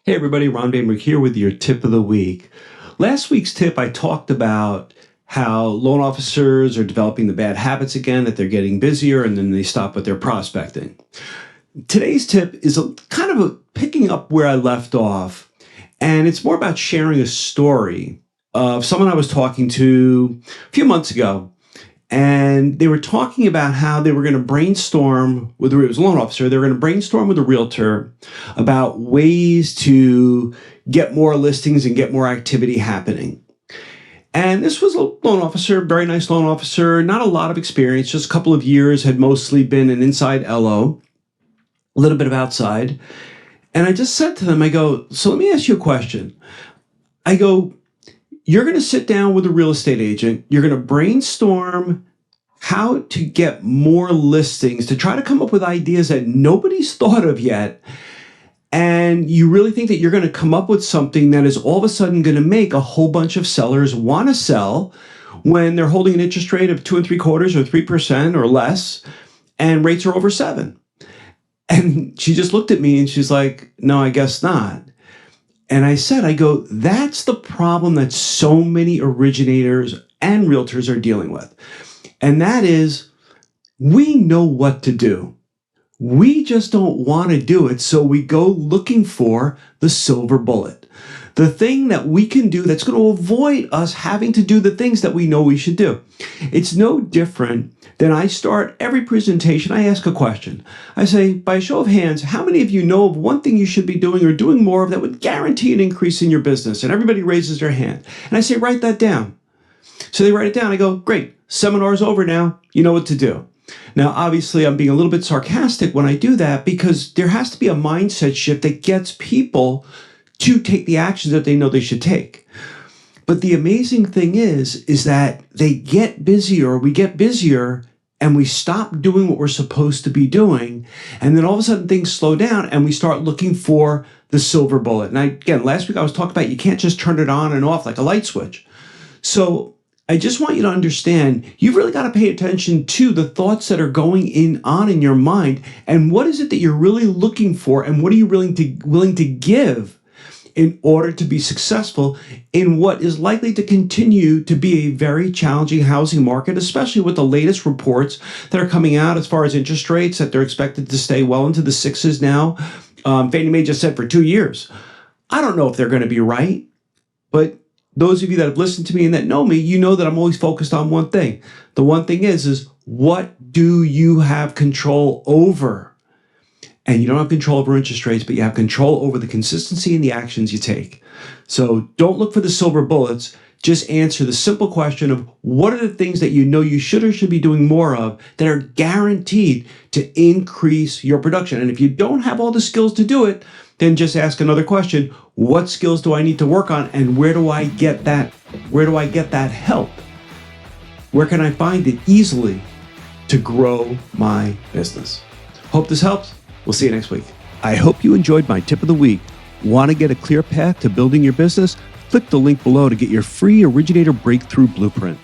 Hey everybody, Ron Bainbrook here with your tip of the week. Last week's tip, I talked about how loan officers are developing the bad habits again, that they're getting busier and then they stop with their prospecting. Today's tip is picking up where I left off, and it's more about sharing a story of someone I was talking to a few months ago. And they were talking about how they were going to brainstorm with, it was a loan officer, they were going to brainstorm with a realtor about ways to get more listings and get more activity happening. And this was a loan officer, very nice loan officer, not a lot of experience, just a couple of years, had mostly been an inside LO, a little bit of outside. And I just said to them, I go, so let me ask you a question. I go, you're going to sit down with a real estate agent. You're going to brainstorm how to get more listings, to try to come up with ideas that nobody's thought of yet. And you really think that you're going to come up with something that is all of a sudden going to make a whole bunch of sellers want to sell when they're holding an interest rate of 2 3/4 or 3% or less, and rates are over 7. And she just looked at me and she's like, no, I guess not. And I said, I go, that's the problem that so many originators and realtors are dealing with. And that is, we know what to do. We just don't want to do it. So we go looking for the silver bullet, the thing that we can do that's going to avoid us having to do the things that we know we should do. It's no different than I start every presentation. I ask a question. I say, by a show of hands, how many of you know of one thing you should be doing or doing more of that would guarantee an increase in your business? And everybody raises their hand. And I say, write that down. So they write it down. I go, great, seminar's over now. You know what to do. Now, obviously, I'm being a little bit sarcastic when I do that because there has to be a mindset shift that gets people to take the actions that they know they should take. But the amazing thing is that they get busier, we get busier, and we stop doing what we're supposed to be doing. And then all of a sudden things slow down and we start looking for the silver bullet. And again, last week I was talking about you can't just turn it on and off like a light switch. So I just want you to understand, you've really got to pay attention to the thoughts that are going on in your mind. And what is it that you're really looking for? And what are you willing to give in order to be successful in what is likely to continue to be a very challenging housing market, especially with the latest reports that are coming out as far as interest rates, that they're expected to stay well into the 6s now. Fannie Mae just said for 2 years. I don't know if they're going to be right, but those of you that have listened to me and that know me, you know that I'm always focused on one thing. The one thing is what do you have control over? And you don't have control over interest rates, but you have control over the consistency and the actions you take. So don't look for the silver bullets. Just answer the simple question of what are the things that you know you should or should be doing more of that are guaranteed to increase your production. And if you don't have all the skills to do it, then just ask another question. What skills do I need to work on? And where do I get that? Where do I get that help? Where can I find it easily to grow my business? Hope this helps. We'll see you next week. I hope you enjoyed my tip of the week. Want to get a clear path to building your business? Click the link below to get your free Originator Breakthrough Blueprint.